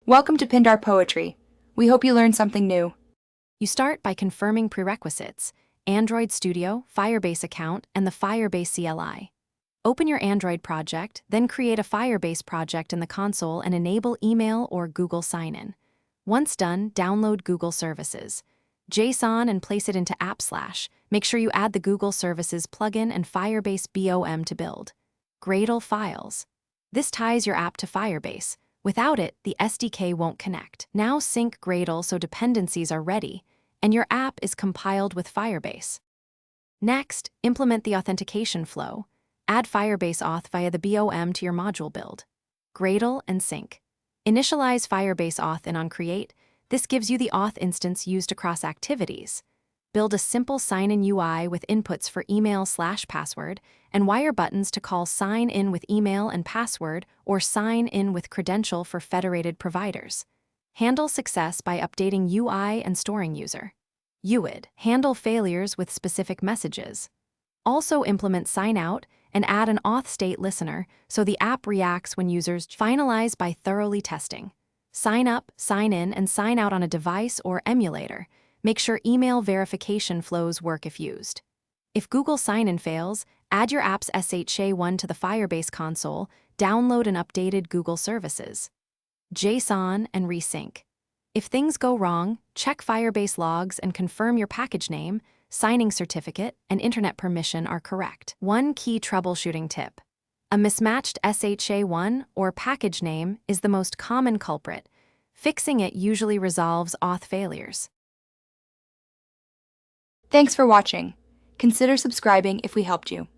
Welcome to Pindar Poetry. We hope you learned something new. You start by confirming prerequisites: Android Studio, Firebase account, and the Firebase CLI. Open your Android project, then create a Firebase project in the console and enable email or Google sign-in. Once done, download Google Services. JSON and place it into AppSlash. Make sure you add the Google Services plugin and Firebase BOM to build. Gradle files. This ties your app to Firebase. Without it, the SDK won't connect. Now sync Gradle so dependencies are ready, and your app is compiled with Firebase. Next, implement the authentication flow. Add Firebase Auth via the BOM to your module build. Gradle and sync. Initialize Firebase Auth in onCreate. This gives you the auth instance used across activities. Build a simple sign-in UI with inputs for email/password and wire buttons to call sign in with email and password or sign in with credential for federated providers. Handle success by updating UI and storing user. UID. Handle failures with specific messages. Also implement sign out and add an auth state listener so the app reacts when users finalize by thoroughly testing. Sign up, sign in, and sign out on a device or emulator. Make sure email verification flows work if used. If Google sign-in fails, add your app's SHA1 to the Firebase console, download an updated Google Services. JSON and resync. If things go wrong, check Firebase logs and confirm your package name, signing certificate, and internet permission are correct. One key troubleshooting tip. A mismatched SHA1 or package name is the most common culprit. Fixing it usually resolves auth failures. Thanks for watching. Consider subscribing if we helped you.